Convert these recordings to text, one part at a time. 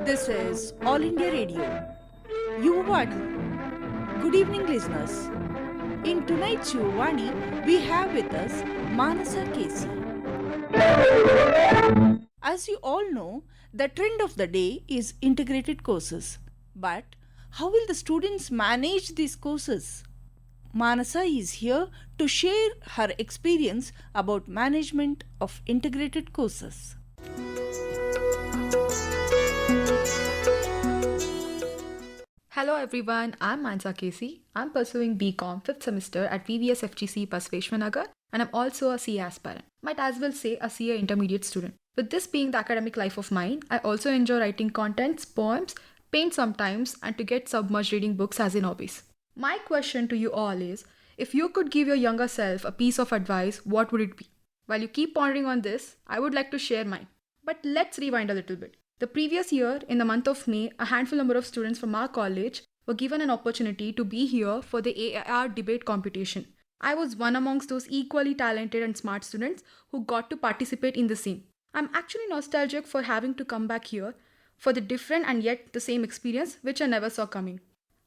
This is All India Radio. Yuvani. Good evening, listeners. In tonight's Yuvani, we have with us Manasa Casey. As you all know, the trend of the day is integrated courses. But how will the students manage these courses? Manasa is here to share her experience about management of integrated courses. Hello everyone, I'm Mansa Casey. I'm pursuing BCom 5th semester at VVS FGC Basveshwanagar and I'm also a CA aspirant. Might as well say a CA intermediate student. With this being the academic life of mine, I also enjoy writing contents, poems, paint sometimes and to get submerged reading books as in hobbies. My question to you all is, if you could give your younger self a piece of advice, what would it be? While you keep pondering on this, I would like to share mine. But let's rewind a little bit. The previous year, in the month of May, a handful number of students from our college were given an opportunity to be here for the AIR debate competition. I was one amongst those equally talented and smart students who got to participate in the same. I'm actually nostalgic for having to come back here for the different and yet the same experience which I never saw coming.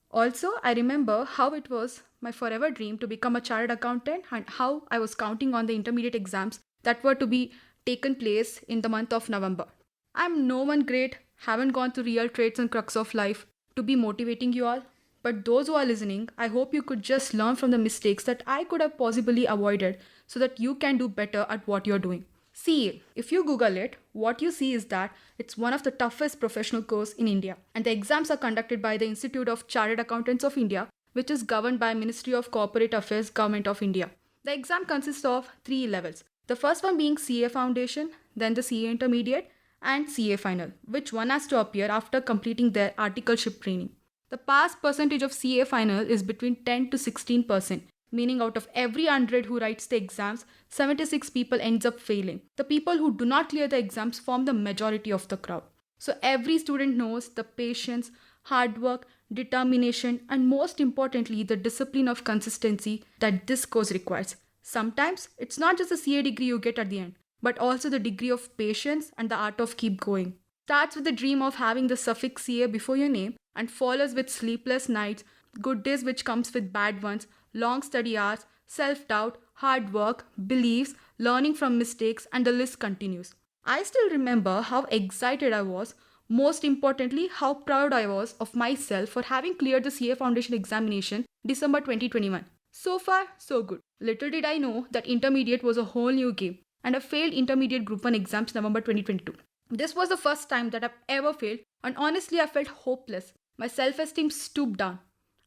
Also, I remember how it was my forever dream to become a chartered accountant and how I was counting on the intermediate exams that were to be taken place in the month of November. I'm no one great, haven't gone through real traits and crux of life to be motivating you all. But those who are listening, I hope you could just learn from the mistakes that I could have possibly avoided so that you can do better at what you're doing. See, if you Google it, what you see is that it's one of the toughest professional courses in India. And the exams are conducted by the Institute of Chartered Accountants of India, which is governed by Ministry of Corporate Affairs, Government of India. The exam consists of 3 levels. The first one being CA Foundation, then the CA Intermediate, and CA Final, which one has to appear after completing their articleship training. The pass percentage of CA Final is between 10 to 16%, meaning out of every 100 who writes the exams, 76 people ends up failing. The people who do not clear the exams form the majority of the crowd. So every student knows the patience, hard work, determination, and most importantly, the discipline of consistency that this course requires. Sometimes it's not just a CA degree you get at the end, but also the degree of patience and the art of keep going. Starts with the dream of having the suffix CA before your name and follows with sleepless nights, good days which comes with bad ones, long study hours, self-doubt, hard work, beliefs, learning from mistakes, and the list continues. I still remember how excited I was, most importantly how proud I was of myself for having cleared the CA Foundation examination December 2021. So far, so good. Little did I know that intermediate was a whole new game, and I failed intermediate group 1 exams November 2022. This was the first time that I've ever failed, and honestly I felt hopeless. My self-esteem stooped down.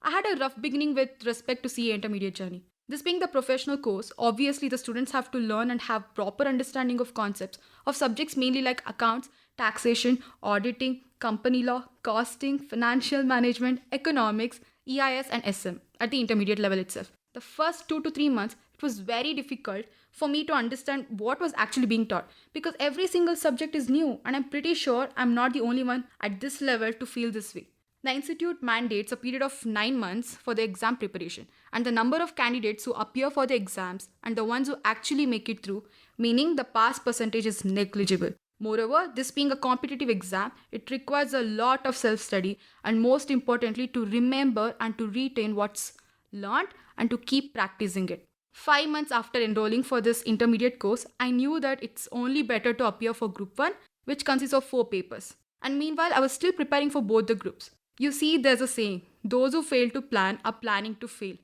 I had a rough beginning with respect to CA intermediate journey. This being the professional course, obviously the students have to learn and have proper understanding of concepts of subjects mainly like accounts, taxation, auditing, company law, costing, financial management, economics, EIS and SM at the intermediate level itself. The first 2 to 3 months, it was very difficult for me to understand what was actually being taught because every single subject is new and I'm pretty sure I'm not the only one at this level to feel this way. The institute mandates a period of 9 months for the exam preparation and the number of candidates who appear for the exams and the ones who actually make it through, meaning the pass percentage is negligible. Moreover, this being a competitive exam, it requires a lot of self-study and most importantly to remember and to retain what's learned and to keep practicing it. 5 months after enrolling for this intermediate course, I knew that it's only better to appear for Group 1, which consists of 4 papers. And meanwhile, I was still preparing for both the groups. You see, there's a saying, those who fail to plan are planning to fail.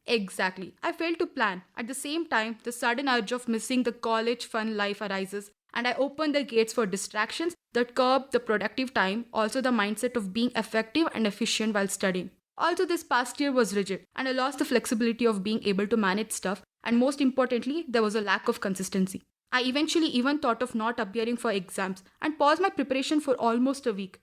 Exactly, I failed to plan. At the same time, the sudden urge of missing the college fun life arises, and I open the gates for distractions that curb the productive time, also the mindset of being effective and efficient while studying. Also, this past year was rigid, and I lost the flexibility of being able to manage stuff, and most importantly, there was a lack of consistency. I eventually even thought of not appearing for exams and paused my preparation for almost a week.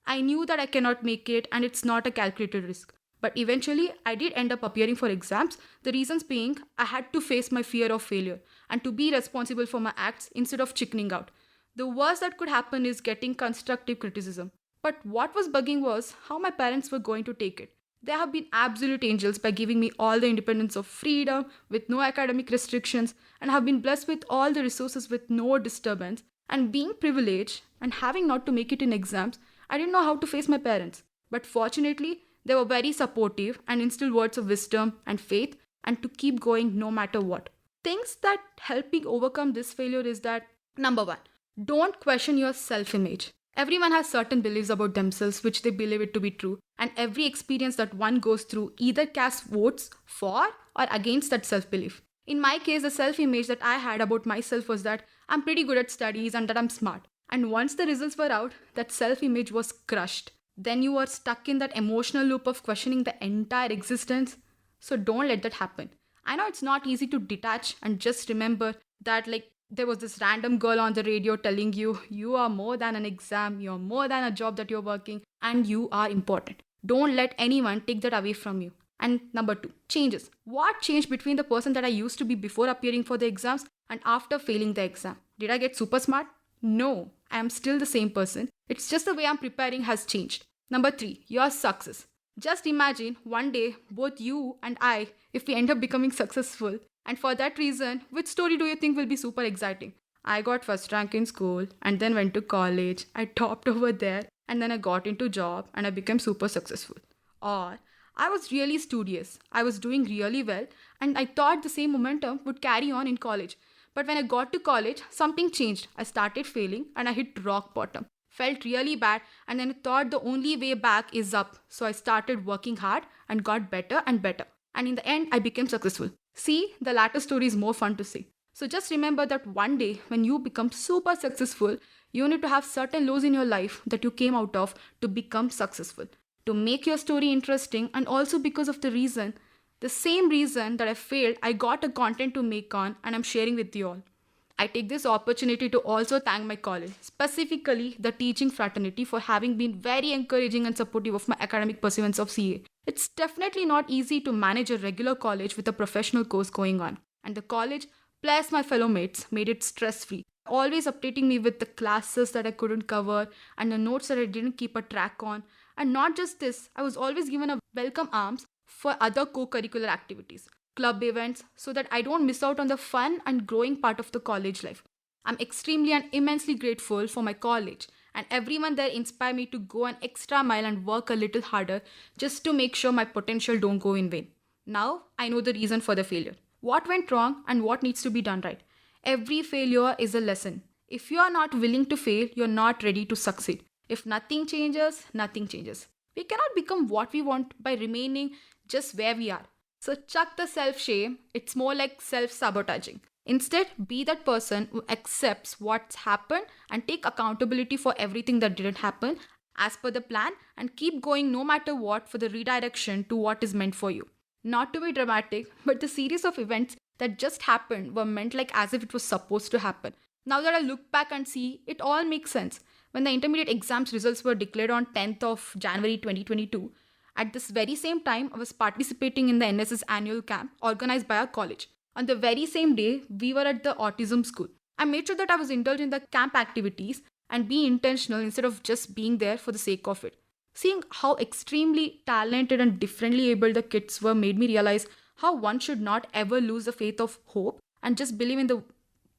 I knew that I cannot make it, and it's not a calculated risk. But eventually, I did end up appearing for exams, the reasons being I had to face my fear of failure and to be responsible for my acts instead of chickening out. The worst that could happen is getting constructive criticism. But what was bugging was how my parents were going to take it. They have been absolute angels by giving me all the independence of freedom with no academic restrictions and have been blessed with all the resources with no disturbance. And being privileged and having not to make it in exams, I didn't know how to face my parents. But fortunately, they were very supportive and instilled words of wisdom and faith and to keep going no matter what. Things that help me overcome this failure is that number one, don't question your self image. Everyone has certain beliefs about themselves which they believe it to be true, and every experience that one goes through either casts votes for or against that self belief. In my case, the self image that I had about myself was that I'm pretty good at studies and that I'm smart. And once the results were out, that self image was crushed. Then you are stuck in that emotional loop of questioning the entire existence. So don't let that happen. I know it's not easy to detach and just remember that, like, there was this random girl on the radio telling you, you are more than an exam, you're more than a job that you're working, and you are important. Don't let anyone take that away from you. And number two, changes. What changed between the person that I used to be before appearing for the exams and after failing the exam? Did I get super smart? No, I am still the same person. It's just the way I'm preparing has changed. Number three, your success. Just imagine one day, both you and I, if we end up becoming successful. And for that reason, which story do you think will be super exciting? I got first rank in school and then went to college. I topped over there and then I got into job and I became super successful. Or I was really studious. I was doing really well and I thought the same momentum would carry on in college. But when I got to college, something changed. I started failing and I hit rock bottom. Felt really bad and then I thought the only way back is up. So I started working hard and got better and better. And in the end, I became successful. See, the latter story is more fun to say. So just remember that one day when you become super successful, you need to have certain lows in your life that you came out of to become successful. To make your story interesting and also because of the same reason that I failed, I got a content to make on and I'm sharing with you all. I take this opportunity to also thank my college, specifically the teaching fraternity, for having been very encouraging and supportive of my academic pursuance of CA. It's definitely not easy to manage a regular college with a professional course going on. And the college, plus my fellow mates, made it stress-free, always updating me with the classes that I couldn't cover and the notes that I didn't keep a track on. And not just this, I was always given a welcome arms for other co-curricular activities, club events, so that I don't miss out on the fun and growing part of the college life. I'm extremely and immensely grateful for my college, and everyone there inspired me to go an extra mile and work a little harder just to make sure my potential don't go in vain. Now I know the reason for the failure, what went wrong and what needs to be done right. Every failure is a lesson. If you are not willing to fail, you're not ready to succeed. If nothing changes, nothing changes. We cannot become what we want by remaining just where we are. So chuck the self-shame, it's more like self-sabotaging. Instead, be that person who accepts what's happened and take accountability for everything that didn't happen as per the plan and keep going no matter what for the redirection to what is meant for you. Not to be dramatic, but the series of events that just happened were meant like as if it was supposed to happen. Now that I look back and see, it all makes sense. When the intermediate exams results were declared on 10th of January 2022, at this very same time, I was participating in the NSS annual camp organized by our college. On the very same day, we were at the autism school. I made sure that I was indulged in the camp activities and be intentional instead of just being there for the sake of it. Seeing how extremely talented and differently able the kids were made me realize how one should not ever lose the faith of hope and just believe in the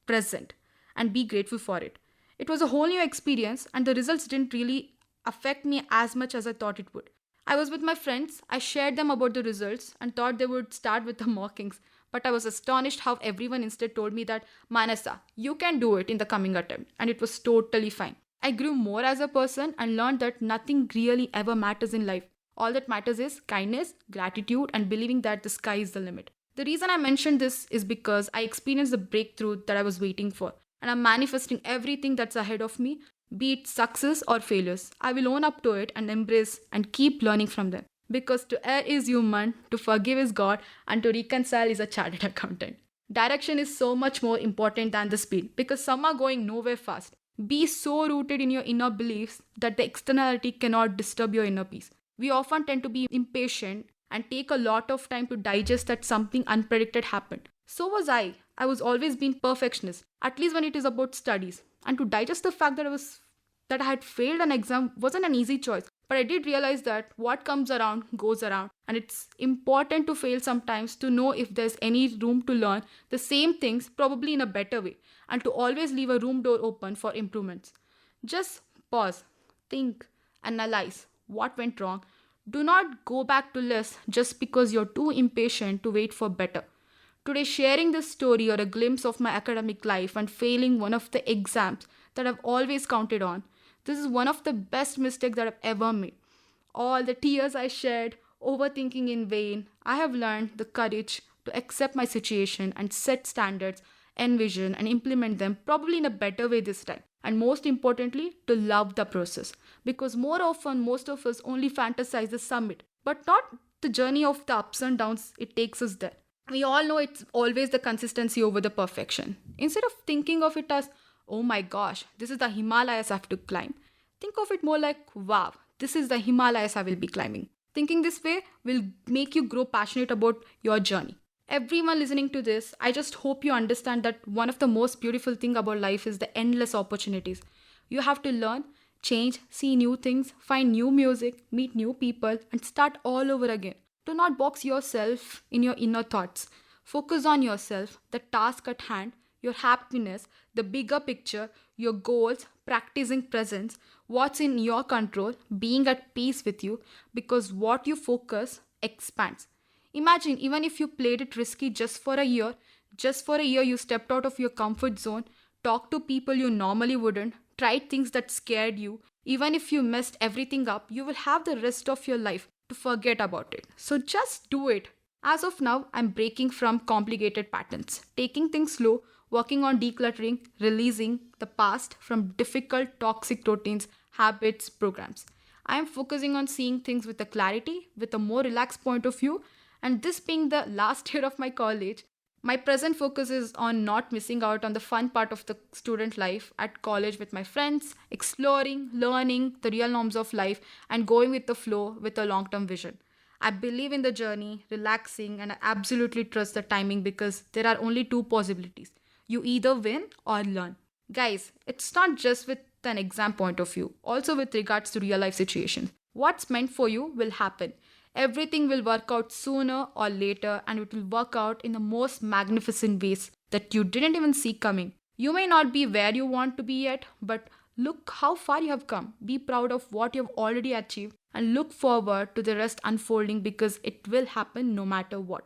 present and be grateful for it. It was a whole new experience and the results didn't really affect me as much as I thought it would. I was with my friends, I shared them about the results and thought they would start with the mockings. But I was astonished how everyone instead told me that, Manasa, you can do it in the coming attempt. And it was totally fine. I grew more as a person and learned that nothing really ever matters in life. All that matters is kindness, gratitude, and believing that the sky is the limit. The reason I mentioned this is because I experienced the breakthrough that I was waiting for. And I'm manifesting everything that's ahead of me, be it success or failures. I will own up to it and embrace and keep learning from them. Because to err is human, to forgive is God, and to reconcile is a chartered accountant. Direction is so much more important than the speed because some are going nowhere fast. Be so rooted in your inner beliefs that the externality cannot disturb your inner peace. We often tend to be impatient and take a lot of time to digest that something unpredicted happened. So was I. I was always being perfectionist, at least when it is about studies. And to digest the fact that I had failed an exam wasn't an easy choice. But I did realize that what comes around goes around, and it's important to fail sometimes to know if there's any room to learn the same things, probably in a better way, and to always leave a room door open for improvements. Just pause, think, Analyze what went wrong. Do not go back to list just because you're too impatient to wait for better. Today, sharing this story or a glimpse of my academic life and failing one of the exams that I've always counted on, this is one of the best mistakes that I've ever made. All the tears I shed, overthinking in vain, I have learned the courage to accept my situation and set standards, envision, and implement them probably in a better way this time. And most importantly, to love the process. Because more often, most of us only fantasize the summit, but not the journey of the ups and downs it takes us there. We all know it's always the consistency over the perfection. Instead of thinking of it as, oh my gosh, this is the Himalayas I have to climb, think of it more like, wow, this is the Himalayas I will be climbing. Thinking this way will make you grow passionate about your journey. Everyone listening to this, I just hope you understand that one of the most beautiful things about life is the endless opportunities. You have to learn, change, see new things, find new music, meet new people, and start all over again. Do not box yourself in your inner thoughts. Focus on yourself, the task at hand, your happiness, the bigger picture, your goals, practicing presence, what's in your control, being at peace with you, because what you focus expands. Imagine even if you played it risky just for a year you stepped out of your comfort zone, talked to people you normally wouldn't, tried things that scared you. Even if you messed everything up, you will have the rest of your life to forget about it. So just do it. As of now, I'm breaking from complicated patterns, taking things slow, working on decluttering, releasing the past from difficult, toxic routines, habits, programs. I am focusing on seeing things with a clarity, with a more relaxed point of view. And this being the last year of my college, my present focus is on not missing out on the fun part of the student life at college with my friends, exploring, learning the real norms of life, and going with the flow with a long-term vision. I believe in the journey, relaxing, and I absolutely trust the timing because there are only two possibilities. You either win or learn. Guys, it's not just with an exam point of view, also with regards to real life situations. What's meant for you will happen. Everything will work out sooner or later, and it will work out in the most magnificent ways that you didn't even see coming. You may not be where you want to be yet, but look how far you have come. Be proud of what you have already achieved and look forward to the rest unfolding because it will happen no matter what.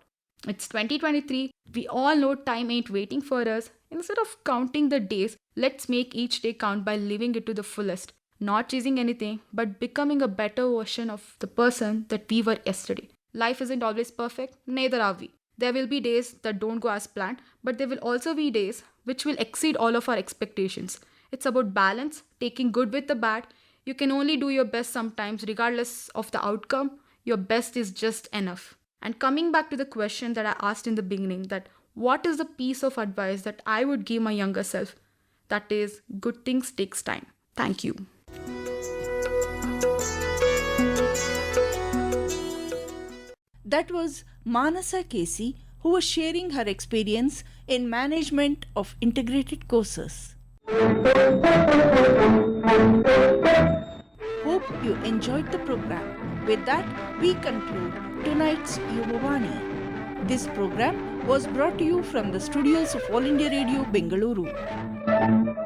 It's 2023. We all know time ain't waiting for us. Instead of counting the days, let's make each day count by living it to the fullest. Not chasing anything, but becoming a better version of the person that we were yesterday. Life isn't always perfect, neither are we. There will be days that don't go as planned, but there will also be days which will exceed all of our expectations. It's about balance, taking good with the bad. You can only do your best sometimes, regardless of the outcome. Your best is just enough. And coming back to the question that I asked in the beginning, that what is the piece of advice that I would give my younger self? That is, good things takes time. Thank you. That was Manasa Casey, who was sharing her experience in management of integrated courses. Hope you enjoyed the program. With that, we conclude tonight's Yuvavani. This program was brought to you from the studios of All India Radio, Bengaluru.